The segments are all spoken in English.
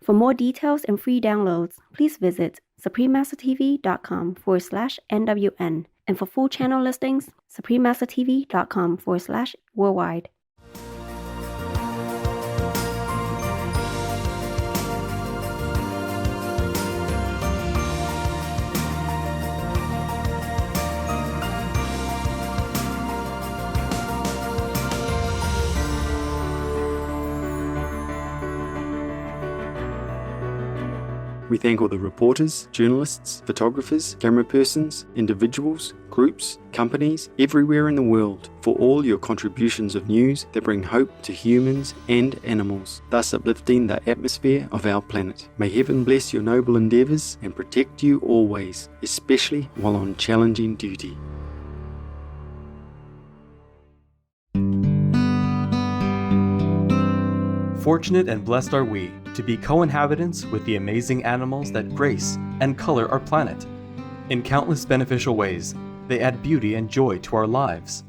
For more details and free downloads, please visit SupremeMasterTV.com/NWN. And for full channel listings, SupremeMasterTV.com/worldwide. We thank all the reporters, journalists, photographers, camera persons, individuals, groups, companies, everywhere in the world for all your contributions of news that bring hope to humans and animals, thus uplifting the atmosphere of our planet. May heaven bless your noble endeavours and protect you always, especially while on challenging duty. Fortunate and blessed are we to be co-inhabitants with the amazing animals that grace and color our planet. In countless beneficial ways, they add beauty and joy to our lives.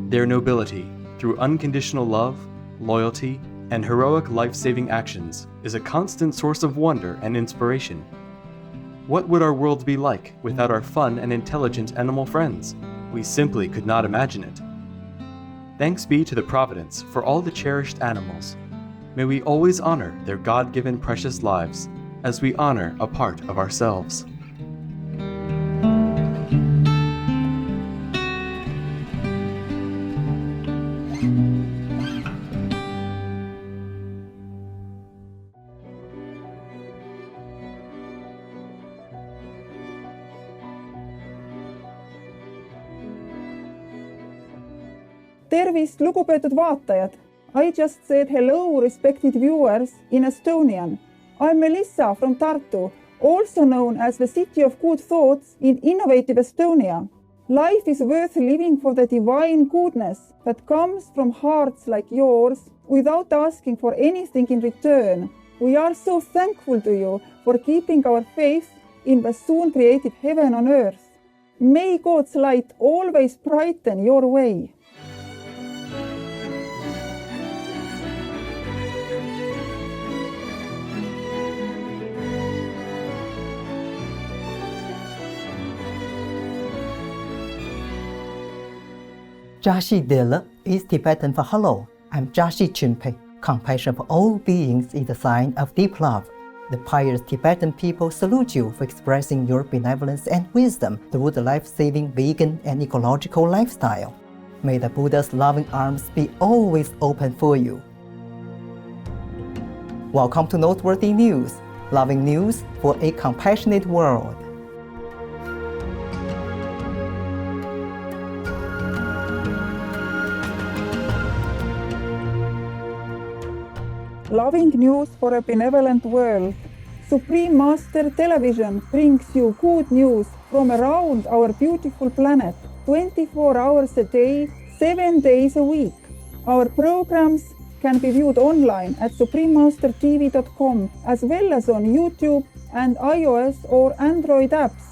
Their nobility, through unconditional love, loyalty, and heroic life-saving actions, is a constant source of wonder and inspiration. What would our world be like without our fun and intelligent animal friends? We simply could not imagine it. Thanks be to the Providence for all the cherished animals. May we always honor their God-given precious lives as we honor a part of ourselves. Tervist, lugupeetud vaatajad! I just said hello, respected viewers, in Estonian. I'm Melissa from Tartu, also known as the City of Good Thoughts in innovative Estonia. Life is worth living for the divine goodness that comes from hearts like yours without asking for anything in return. We are so thankful to you for keeping our faith in the soon created heaven on earth. May God's light always brighten your way. Jashi Dela is Tibetan for hello. I'm Jashi Chinpe. Compassion for all beings is a sign of deep love. The pious Tibetan people salute you for expressing your benevolence and wisdom through the life-saving vegan and ecological lifestyle. May the Buddha's loving arms be always open for you. Welcome to Noteworthy News, loving news for a compassionate world. Loving news for a benevolent world. Supreme Master Television brings you good news from around our beautiful planet, 24 hours a day, 7 days a week. Our programs can be viewed online at SupremeMasterTV.com as well as on YouTube and iOS or Android apps.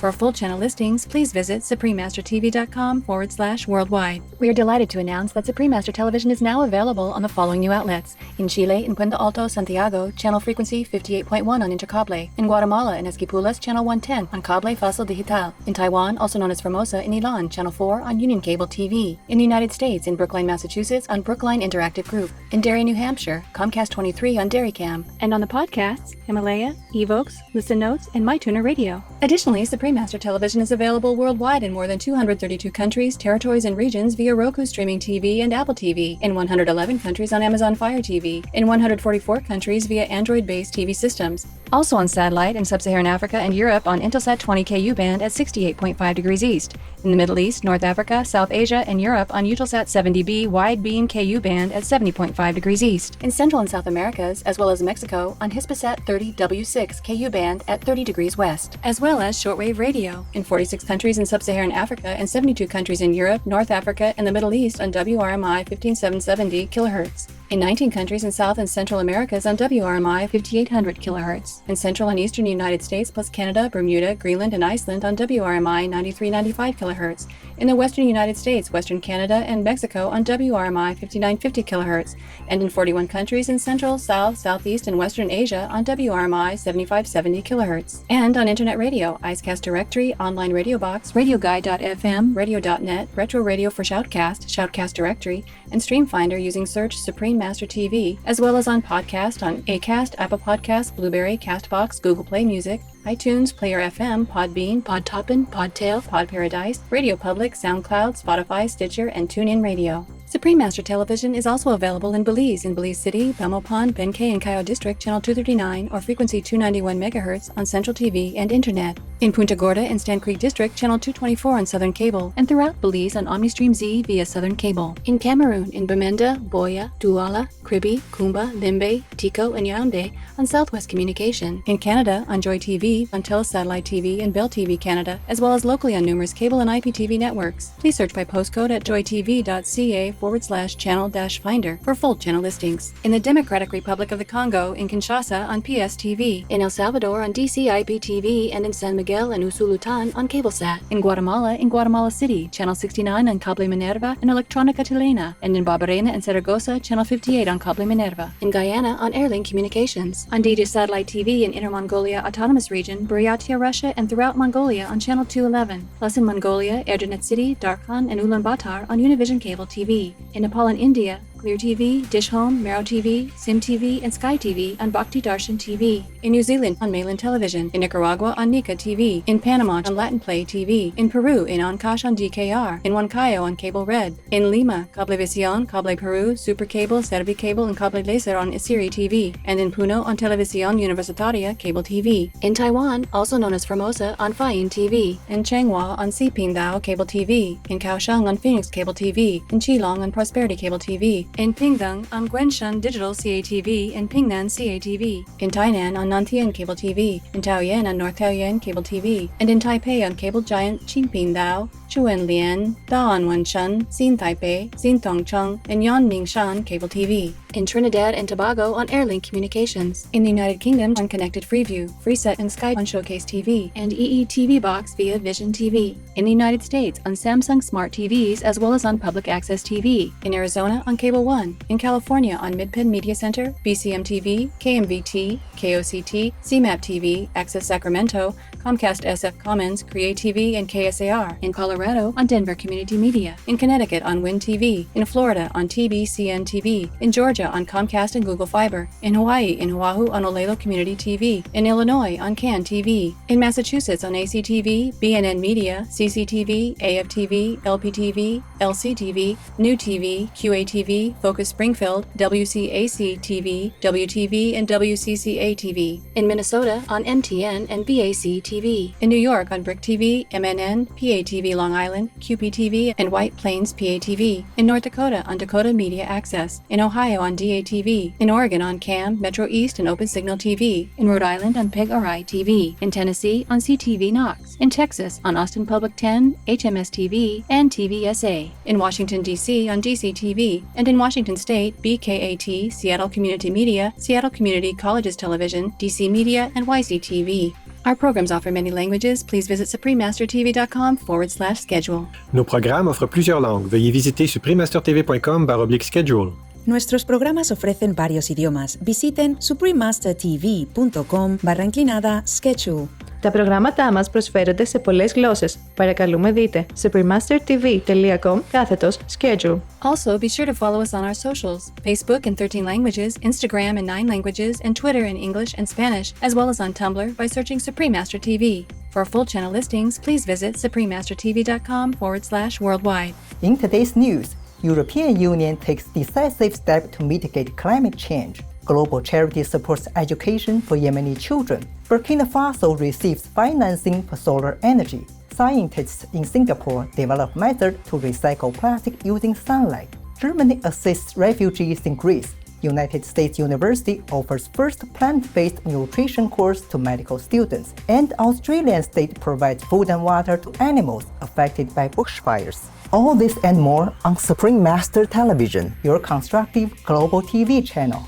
For full channel listings, please visit SupremeMasterTV.com/worldwide. We are delighted to announce that Supreme Master Television is now available on the following new outlets. In Chile, in Puente Alto, Santiago, channel frequency 58.1 on Intercable. In Guatemala, in Esquipulas, channel 110 on Cable Fácil Digital. In Taiwan, also known as Formosa, in Ilan, channel 4 on Union Cable TV. In the United States, in Brookline, Massachusetts, on Brookline Interactive Group. In Derry, New Hampshire, Comcast 23 on DairyCam. And on the podcasts, Himalaya, Evox, Listen Notes, and MyTuner Radio. Additionally, Supreme Master Television is available worldwide in more than 232 countries, territories, and regions via Roku streaming TV and Apple TV, in 111 countries on Amazon Fire TV, in 144 countries via Android-based TV systems. Also on satellite in Sub-Saharan Africa and Europe on Intelsat 20 KU band at 68.5 degrees east. In the Middle East, North Africa, South Asia, and Europe on Eutelsat 70B wide beam KU band at 70.5 degrees east. In Central and South Americas, as well as Mexico, on Hispasat 30W6 KU band at 30 degrees west. As well as shortwave radio in 46 countries in Sub-Saharan Africa and 72 countries in Europe, North Africa, and the Middle East on WRMI 15770 kHz. In 19 countries in South and Central Americas on WRMI 5800 kHz. In Central and Eastern United States plus Canada, Bermuda, Greenland, and Iceland on WRMI 9395 kHz. In the Western United States, Western Canada, and Mexico on WRMI 5950 kHz. And in 41 countries in Central, South, Southeast, and Western Asia on WRMI 7570 kHz. And on Internet Radio, Icecast Directory, Online Radio Box, RadioGuide.fm, Radio.net, Retro Radio for Shoutcast, Shoutcast Directory, and StreamFinder using search SupremeMasterTV, as well as on podcast on Acast, Apple Podcasts, Blueberry, Castbox, Google Play Music, iTunes, Player FM, Podbean, Podtoppin, Podtail, Podparadise, Radio Public, SoundCloud, Spotify, Stitcher, and TuneIn Radio. Supreme Master Television is also available in Belize City, Belmopan, Benkei, and Cayo District, channel 239 or frequency 291 MHz on Central TV and Internet. In Punta Gorda and Stand Creek District, channel 224 on Southern Cable, and throughout Belize on OmniStream Z via Southern Cable. In Cameroon, in Bamenda, Boya, Douala, Kribi, Kumba, Limbe, Tico, and Yaoundé on Southwest Communication. In Canada, on Joy TV, on Telus Satellite TV, and Bell TV Canada, as well as locally on numerous cable and IPTV networks. Please search by postcode at joytv.ca/channel-finder for full channel listings. In the Democratic Republic of the Congo, in Kinshasa on PSTV, in El Salvador on DCIPTV, and in San Miguel and Usulutan on CableSat. In Guatemala City, channel 69 on Cable Minerva and Electronica Chilena, and in Barbarena and Zaragoza, channel 58 on Cable Minerva. In Guyana on Airlink Communications. On Digi Satellite TV in Inner Mongolia Autonomous Region, Buryatia, Russia, and throughout Mongolia on channel 211. Plus in Mongolia, Erdenet City, Darkhan, and Ulaanbaatar on Univision Cable TV. In Nepal and India, Clear TV, Dish Home, Mero TV, Sim TV, and Sky TV on Bhakti Darshan TV. In New Zealand on Mayland Television. In Nicaragua on Nika TV. In Panama on Latin Play TV. In Peru in Ancash on DKR. In Huancayo on Cable Red. In Lima, Cablevisión, Cable Peru, Super Cable, Servicable, and Cable Laser on Isiri TV. And in Puno on Televisión Universitaria Cable TV. In Taiwan, also known as Formosa, on Fayin TV. In Changhua on Sipingdao Cable TV. In Kaohsiung on Phoenix Cable TV. In Qilong on Prosperity Cable TV. In Pingdong on Guanshan Digital CATV and Pingnan CATV. In Tainan on Nantian Cable TV. In Taoyuan on North Taoyuan Cable TV. And in Taipei on Cable Giant Qingpingdao, Chuanlian, Daan Wanshan, Xin Taipei, Xin Tongcheng, and Yanmingshan Cable TV. In Trinidad and Tobago on Airlink Communications. In the United Kingdom on Connected Freeview, Freeset, and Sky on Showcase TV, and EETV Box via Vision TV. In the United States on Samsung Smart TVs as well as on Public Access TV. In Arizona on Cable One. In California on Midpen Media Center, BCM TV, KMVT, KOCT, CMAP TV, Access Sacramento, Comcast SF Commons, Create TV, and KSAR. In Colorado on Denver Community Media. In Connecticut on Win TV. In Florida on TBCN TV. In Georgia on Comcast and Google Fiber. In Hawaii in Oahu on Olelo Community TV. In Illinois on CAN TV. In Massachusetts on ACTV, BNN Media, CCTV, AFTV, LPTV, LCTV, New TV, QATV, Focus Springfield, WCAC TV, WTV, and WCCA TV. In Minnesota on MTN and BAC TV. In New York on Brick TV, MNN, PATV Long Island, QPTV, and White Plains PATV. In North Dakota on Dakota Media Access. In Ohio on DATV. In Oregon on CAM, Metro East, and Open Signal TV. In Rhode Island on PEG-RI TV. In Tennessee on CTV Knox. In Texas on Austin Public 10, HMS TV, and TVSA. In Washington, D.C. on DC TV. And in Washington State, BKAT, Seattle Community Media, Seattle Community Colleges Television, DC Media, and YCTV. Our programs offer many languages. Please visit SupremeMasterTV.com/schedule. Nos programas offrent plusieurs langues. Veuillez visiter SupremeMasterTV.com/schedule. Nuestros programas ofrecen varios idiomas. Visiten SupremeMasterTV.com/schedule. Τα προγράμματά μας προσφέρονται σε πολλές γλώσσες. Παρακαλούμε δείτε SupremeMasterTV.com/schedule. Also, be sure to follow us on our socials, Facebook in 13 languages, Instagram in 9 languages, and Twitter in English and Spanish, as well as on Tumblr by searching Supreme Master TV. For full channel listings, please visit SupremeMasterTV.com/worldwide. In today's news, European Union takes decisive step to mitigate climate change. Global charity supports education for Yemeni children. Burkina Faso receives financing for solar energy. Scientists in Singapore develop method to recycle plastic using sunlight. Germany assists refugees in Greece. United States University offers first plant-based nutrition course to medical students. And Australian state provides food and water to animals affected by bushfires. All this and more on Supreme Master Television, your constructive global TV channel.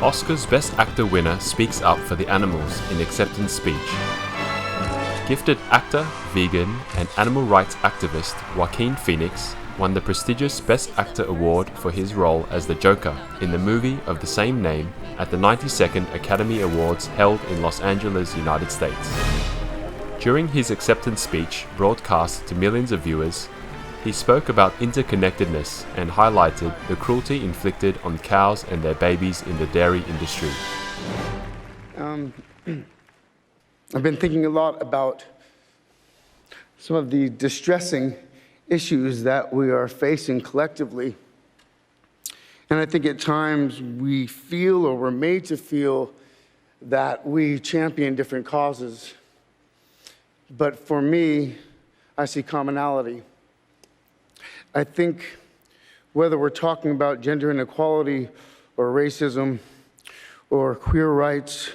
Oscar's Best Actor winner speaks up for the animals in acceptance speech. Gifted actor, vegan, and animal rights activist Joaquin Phoenix won the prestigious Best Actor award for his role as the Joker in the movie of the same name at the 92nd Academy Awards held in Los Angeles, United States. During his acceptance speech, broadcast to millions of viewers, he spoke about interconnectedness and highlighted the cruelty inflicted on cows and their babies in the dairy industry. I've been thinking a lot about some of the distressing issues that we are facing collectively. And I think at times we feel, or we're made to feel, that we champion different causes. But for me, I see commonality. I think whether we're talking about gender inequality or racism or queer rights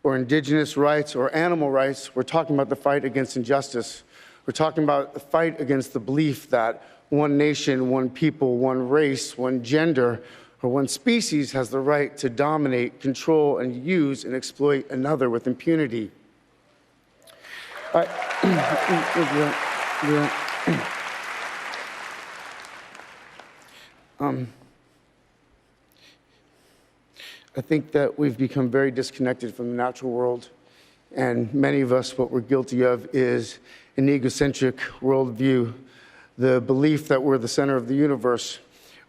or indigenous rights or animal rights, we're talking about the fight against injustice. We're talking about the fight against the belief that one nation, one people, one race, one gender, or one species has the right to dominate, control, and use and exploit another with impunity. I think that we've become very disconnected from the natural world, and many of us, what we're guilty of is an egocentric worldview, the belief that we're the center of the universe.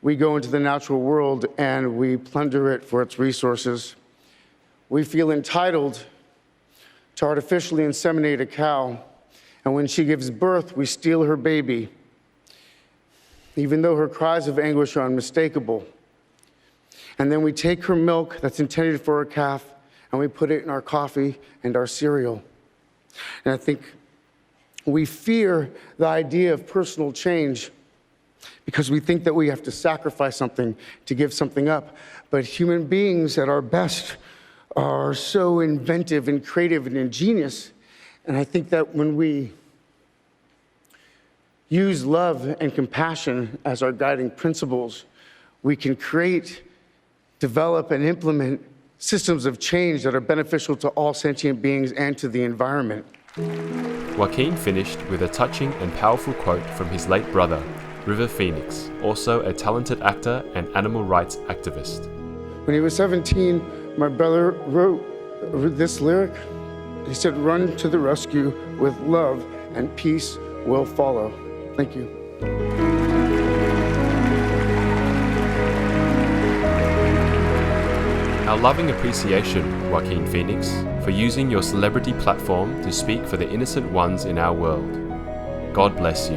We go into the natural world and we plunder it for its resources. We feel entitled to artificially inseminate a cow, and when she gives birth, we steal her baby, even though her cries of anguish are unmistakable. And then we take her milk that's intended for a calf and we put it in our coffee and our cereal. And I think we fear the idea of personal change because we think that we have to sacrifice something to give something up. But human beings at our best are so inventive and creative and ingenious. And I think that when we use love and compassion as our guiding principles, we can create, develop, and implement systems of change that are beneficial to all sentient beings and to the environment. Joaquin finished with a touching and powerful quote from his late brother, River Phoenix, also a talented actor and animal rights activist. When he was 17, my brother wrote this lyric. He said, "Run to the rescue with love and peace will follow." Thank you. Our loving appreciation, Joaquin Phoenix, for using your celebrity platform to speak for the innocent ones in our world. God bless you.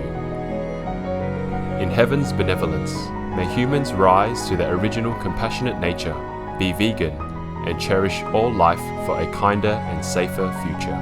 In heaven's benevolence, may humans rise to their original compassionate nature, be vegan, and cherish all life for a kinder and safer future.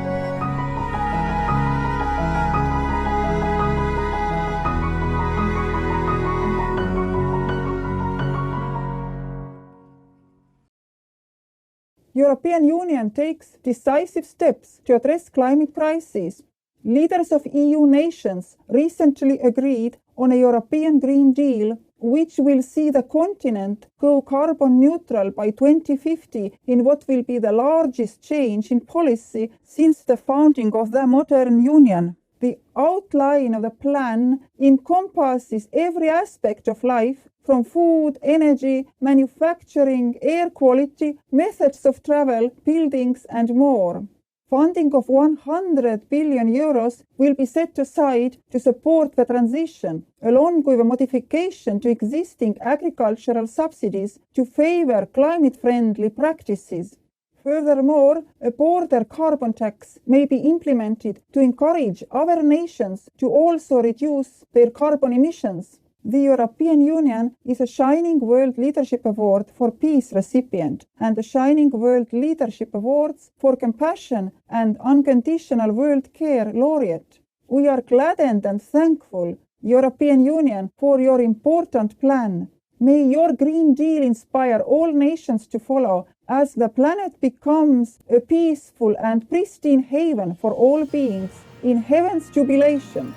European Union takes decisive steps to address climate crisis. Leaders of EU nations recently agreed on a European Green Deal, which will see the continent go carbon neutral by 2050 in what will be the largest change in policy since the founding of the modern Union. The outline of the plan encompasses every aspect of life, from food, energy, manufacturing, air quality, methods of travel, buildings, and more. Funding of 100 billion euros will be set aside to support the transition, along with a modification to existing agricultural subsidies to favor climate-friendly practices. Furthermore, a border carbon tax may be implemented to encourage other nations to also reduce their carbon emissions. The European Union is a Shining World Leadership Award for Peace recipient and the Shining World Leadership Awards for Compassion and Unconditional World Care laureate. We are gladdened and thankful, European Union, for your important plan. May your Green Deal inspire all nations to follow as the planet becomes a peaceful and pristine haven for all beings in heaven's jubilation.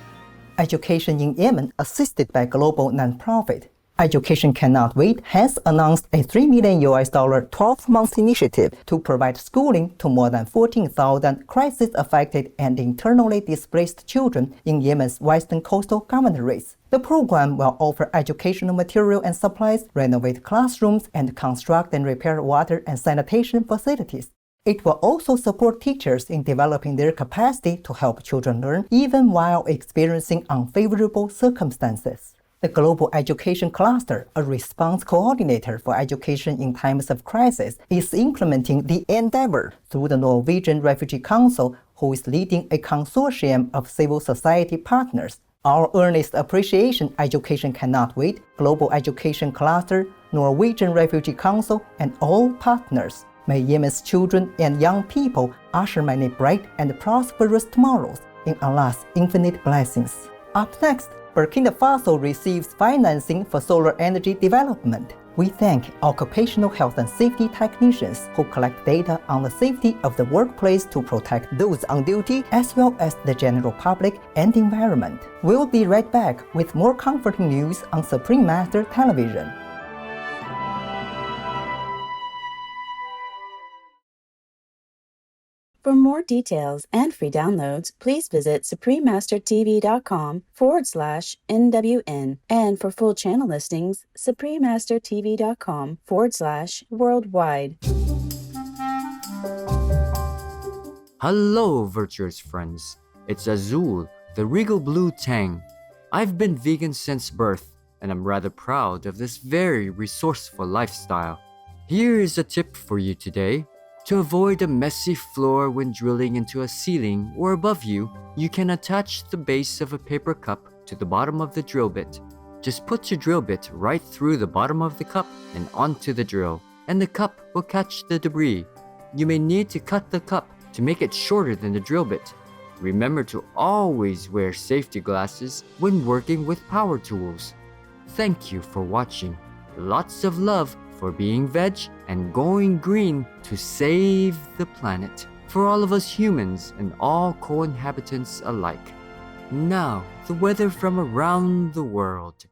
Education in Yemen, assisted by global nonprofit Education Cannot Wait, has announced a $3 million 12-month initiative to provide schooling to more than 14,000 crisis-affected and internally displaced children in Yemen's western coastal governorates. The program will offer educational material and supplies, renovate classrooms, and construct and repair water and sanitation facilities. It will also support teachers in developing their capacity to help children learn even while experiencing unfavorable circumstances. The Global Education Cluster, a response coordinator for education in times of crisis, is implementing the endeavor through the Norwegian Refugee Council, who is leading a consortium of civil society partners. Our earnest appreciation, Education Cannot Wait, Global Education Cluster, Norwegian Refugee Council, and all partners. May Yemen's children and young people usher many bright and prosperous tomorrows in Allah's infinite blessings. Up next, Burkina Faso receives financing for solar energy development. We thank occupational health and safety technicians who collect data on the safety of the workplace to protect those on duty as well as the general public and environment. We'll be right back with more comforting news on Supreme Master Television. For more details and free downloads, please visit SupremeMasterTV.com/NWN. And for full channel listings, SupremeMasterTV.com/worldwide. Hello, virtuous friends. It's Azul, the regal blue tang. I've been vegan since birth, and I'm rather proud of this very resourceful lifestyle. Here is a tip for you today. To avoid a messy floor when drilling into a ceiling or above you, you can attach the base of a paper cup to the bottom of the drill bit. Just put your drill bit right through the bottom of the cup and onto the drill, and the cup will catch the debris. You may need to cut the cup to make it shorter than the drill bit. Remember to always wear safety glasses when working with power tools. Thank you for watching. Lots of love for being veg and going green to save the planet for all of us humans and all co-inhabitants alike. Now, the weather from around the world.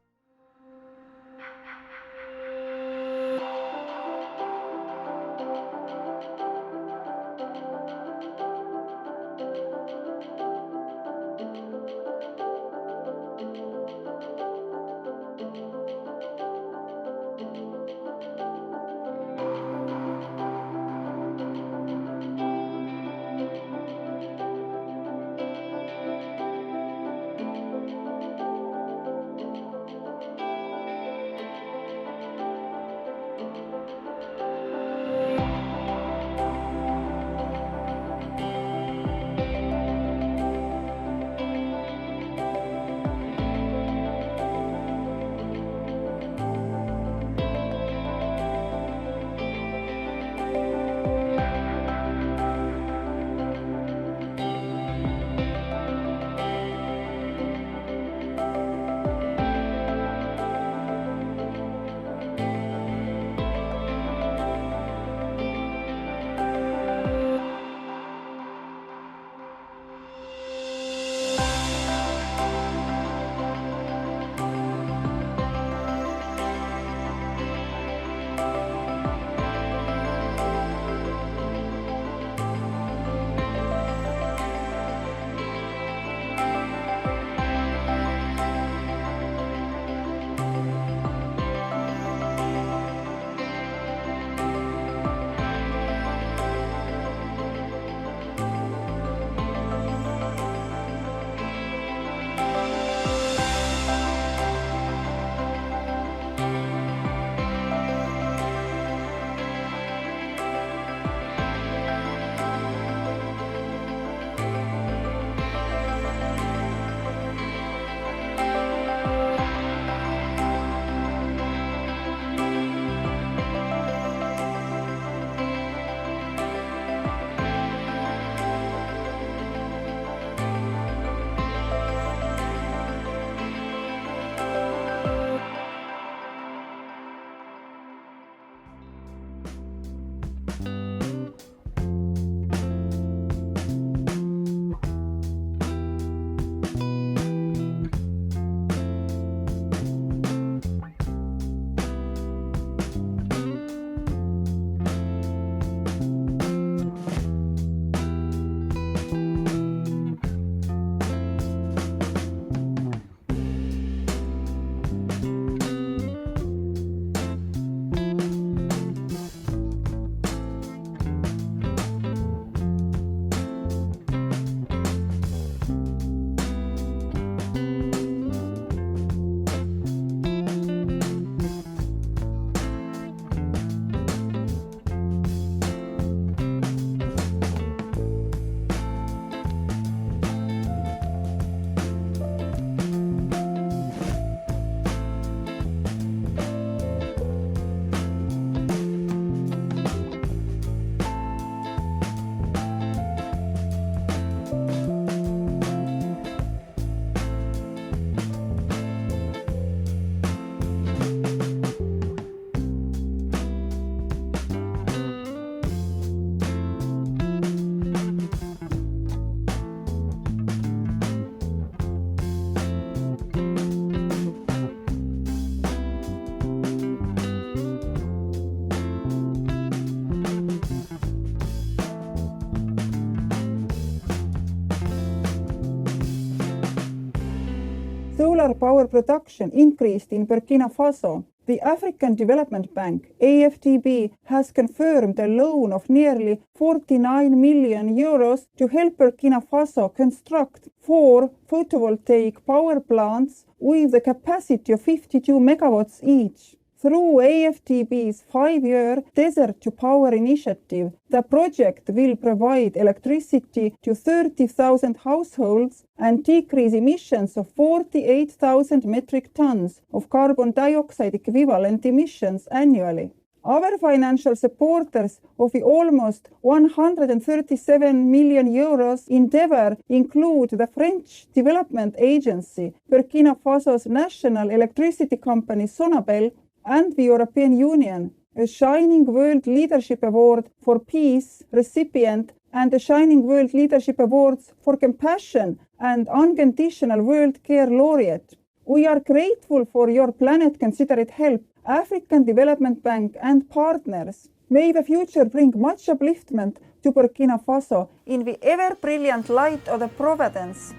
Solar power production increased in Burkina Faso. The African Development Bank, AFDB, has confirmed a loan of nearly 49 million euros to help Burkina Faso construct 4 photovoltaic power plants with a capacity of 52 megawatts each. Through AFDB's 5-year Desert to Power initiative, the project will provide electricity to 30,000 households and decrease emissions of 48,000 metric tons of carbon dioxide equivalent emissions annually. Other financial supporters of the almost 137 million euros endeavour include the French Development Agency, Burkina Faso's national electricity company Sonabel, and the European Union, a Shining World Leadership Award for Peace recipient and the Shining World Leadership Awards for Compassion and Unconditional World Care laureate. We are grateful for your planet-considerate help, African Development Bank and partners. May the future bring much upliftment to Burkina Faso in the ever-brilliant light of the Providence.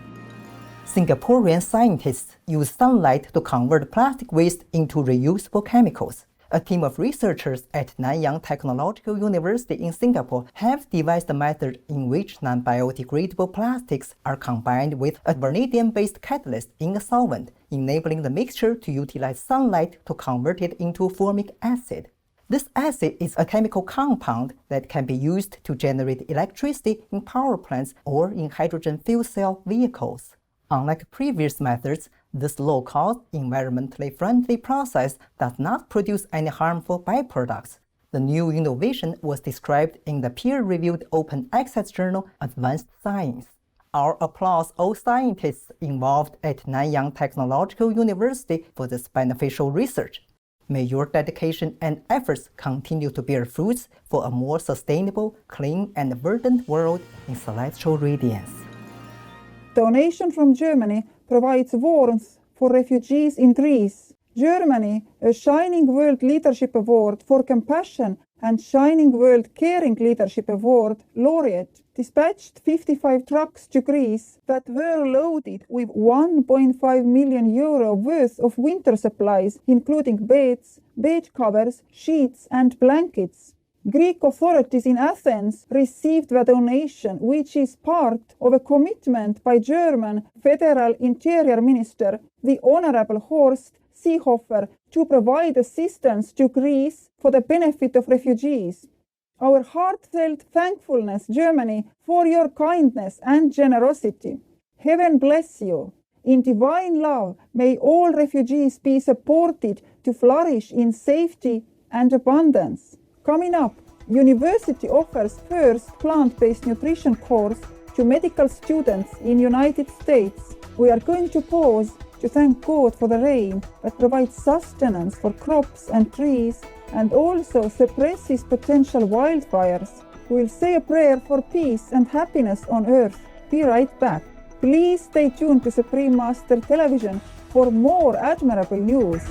Singaporean scientists use sunlight to convert plastic waste into reusable chemicals. A team of researchers at Nanyang Technological University in Singapore have devised a method in which non-biodegradable plastics are combined with a vanadium-based catalyst in a solvent, enabling the mixture to utilize sunlight to convert it into formic acid. This acid is a chemical compound that can be used to generate electricity in power plants or in hydrogen fuel cell vehicles. Unlike previous methods, this low-cost, environmentally friendly process does not produce any harmful byproducts. The new innovation was described in the peer-reviewed open access journal Advanced Science. Our applause all scientists involved at Nanyang Technological University for this beneficial research. May your dedication and efforts continue to bear fruits for a more sustainable, clean, and verdant world in celestial radiance. Donation from Germany provides warmth for refugees in Greece. Germany, a Shining World Leadership Award for Compassion and Shining World Caring Leadership Award laureate, dispatched 55 trucks to Greece that were loaded with 1.5 million euro worth of winter supplies, including beds, bed covers, sheets, and blankets. Greek authorities in Athens received the donation, which is part of a commitment by German Federal Interior Minister, the Honorable Horst Seehofer, to provide assistance to Greece for the benefit of refugees. Our heartfelt thankfulness, Germany, for your kindness and generosity. Heaven bless you. In divine love, may all refugees be supported to flourish in safety and abundance. Coming up, university offers first plant-based nutrition course to medical students in United States. We are going to pause to thank God for the rain that provides sustenance for crops and trees and also suppresses potential wildfires. We'll say a prayer for peace and happiness on earth. Be right back. Please stay tuned to Supreme Master Television for more admirable news.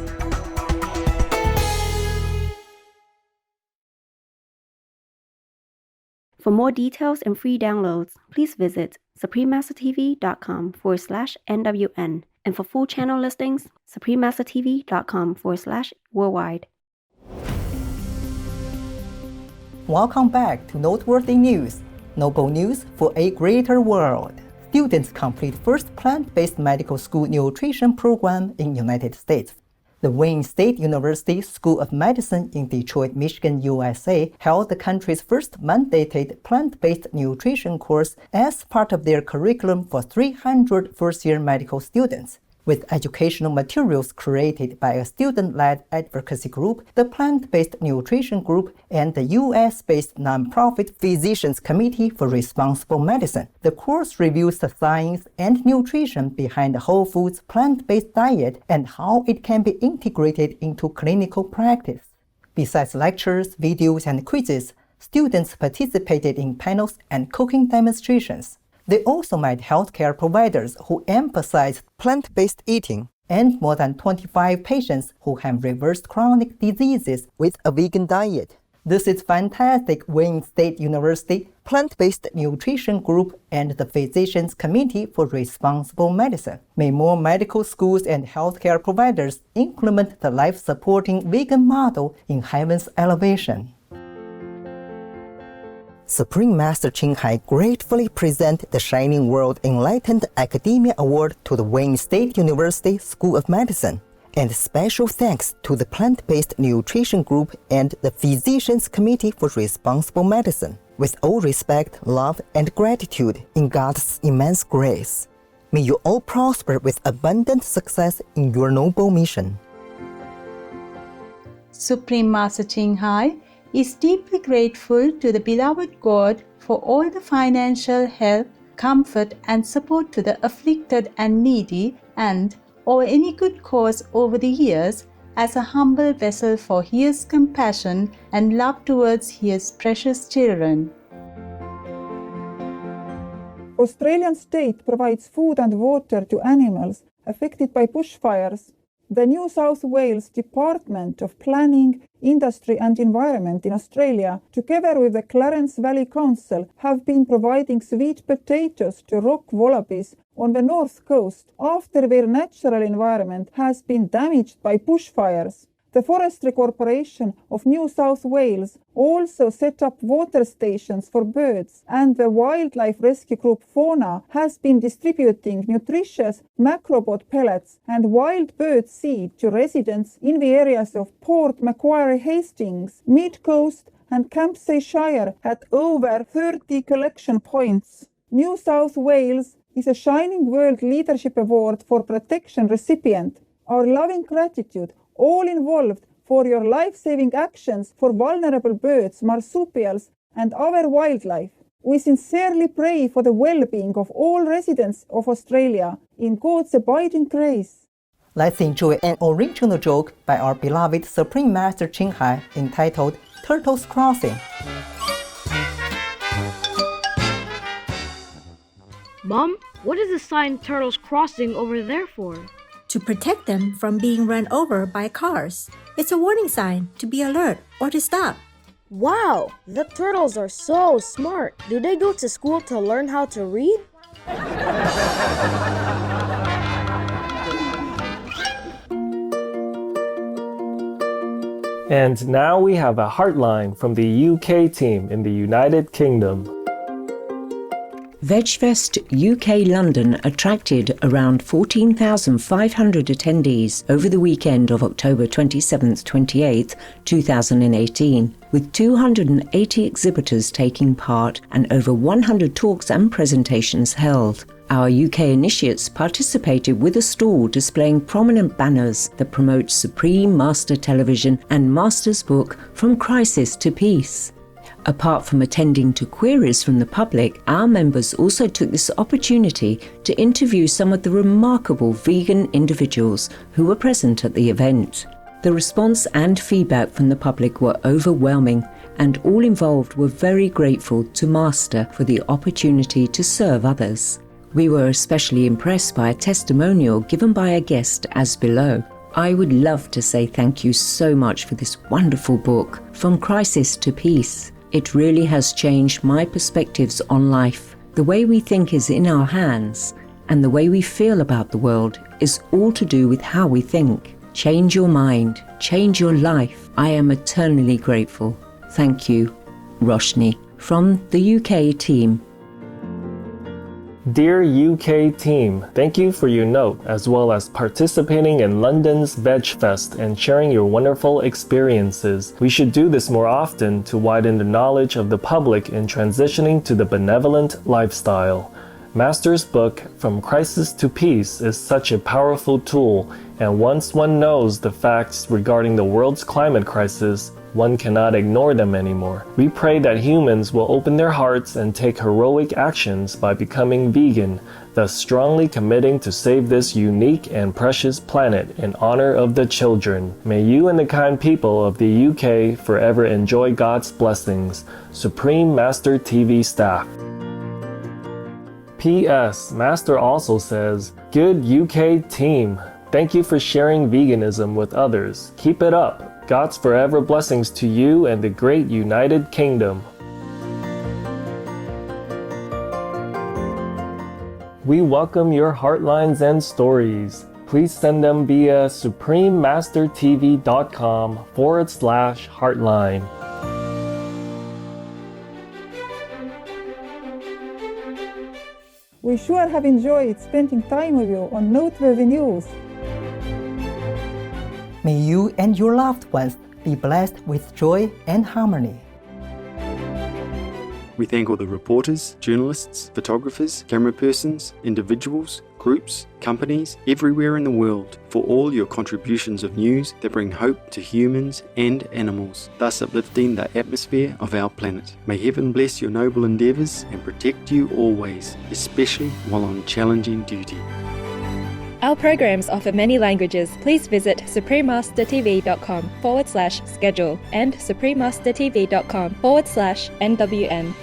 For more details and free downloads, please visit SupremeMasterTV.com/NWN. And for full channel listings, SupremeMasterTV.com/worldwide. Welcome back to Noteworthy News, Noble News for a Greater World. Students complete first plant-based medical school nutrition program in United States. The Wayne State University School of Medicine in Detroit, Michigan, USA held the country's first mandated plant-based nutrition course as part of their curriculum for 300 first-year medical students. With educational materials created by a student-led advocacy group, the Plant-Based Nutrition Group, and the U.S.-based nonprofit Physicians Committee for Responsible Medicine, the course reviews the science and nutrition behind the whole foods plant-based diet and how it can be integrated into clinical practice. Besides lectures, videos, and quizzes, students participated in panels and cooking demonstrations. They also met healthcare providers who emphasized plant-based eating and more than 25 patients who have reversed chronic diseases with a vegan diet. This is fantastic. Wayne State University Plant-Based Nutrition Group and the Physicians Committee for Responsible Medicine. May more medical schools and healthcare providers implement the life-supporting vegan model in heaven's elevation. Supreme Master Ching Hai gratefully present the Shining World Enlightened Academia Award to the Wayne State University School of Medicine. And special thanks to the Plant-Based Nutrition Group and the Physicians Committee for Responsible Medicine. With all respect, love, and gratitude in God's immense grace, may you all prosper with abundant success in your noble mission. Supreme Master Ching Hai is deeply grateful to the beloved God for all the financial help, comfort, and support to the afflicted and needy and or any good cause over the years as a humble vessel for His compassion and love towards His precious children. Australian state provides food and water to animals affected by bushfires. The New South Wales Department of Planning, Industry and Environment in Australia, together with the Clarence Valley Council, have been providing sweet potatoes to rock wallabies on the north coast after their natural environment has been damaged by bushfires. The Forestry Corporation of New South Wales also set up water stations for birds, and the wildlife rescue group Fauna has been distributing nutritious macrobot pellets and wild bird seed to residents in the areas of Port Macquarie Hastings, Mid Coast and Campsie Shire at over 30 collection points. New South Wales is a Shining World Leadership Award for Protection recipient. Our loving gratitude all involved for your life-saving actions for vulnerable birds, marsupials, and other wildlife. We sincerely pray for the well-being of all residents of Australia in God's abiding grace. Let's enjoy an original joke by our beloved Supreme Master Ching Hai entitled Turtles Crossing. Mom, what is the sign Turtles Crossing over there for? To protect them from being run over by cars. It's a warning sign to be alert or to stop. Wow, the turtles are so smart. Do they go to school to learn how to read? And now we have a heartline from the UK team in the United Kingdom. VegFest UK London attracted around 14,500 attendees over the weekend of October 27th-28th, 2018, with 280 exhibitors taking part and over 100 talks and presentations held. Our UK initiates participated with a stall displaying prominent banners that promote Supreme Master Television and Master's book From Crisis to Peace. Apart from attending to queries from the public, our members also took this opportunity to interview some of the remarkable vegan individuals who were present at the event. The response and feedback from the public were overwhelming, and all involved were very grateful to Master for the opportunity to serve others. We were especially impressed by a testimonial given by a guest as below. I would love to say thank you so much for this wonderful book, From Crisis to Peace. It really has changed my perspectives on life. The way we think is in our hands, and the way we feel about the world is all to do with how we think. Change your mind, change your life. I am eternally grateful. Thank you, Roshni, from the UK team. Dear UK team, thank you for your note as well as participating in London's VegFest and sharing your wonderful experiences. We should do this more often to widen the knowledge of the public in transitioning to the benevolent lifestyle. Master's book, From Crisis to Peace, is such a powerful tool, and once one knows the facts regarding the world's climate crisis, one cannot ignore them anymore. We pray that humans will open their hearts and take heroic actions by becoming vegan, thus strongly committing to save this unique and precious planet in honor of the children. May you and the kind people of the UK forever enjoy God's blessings. Supreme Master TV staff. P.S. Master also says, Good UK team. Thank you for sharing veganism with others. Keep it up. God's forever blessings to you and the great United Kingdom. We welcome your heartlines and stories. Please send them via SupremeMasterTV.com/heartline. We sure have enjoyed spending time with you on noteworthy news. May you and your loved ones be blessed with joy and harmony. We thank all the reporters, journalists, photographers, camera persons, individuals, groups, companies, everywhere in the world for all your contributions of news that bring hope to humans and animals, thus uplifting the atmosphere of our planet. May heaven bless your noble endeavours and protect you always, especially while on challenging duty. Our programs offer many languages. Please visit SupremeMasterTV.com/schedule and SupremeMasterTV.com/NWN.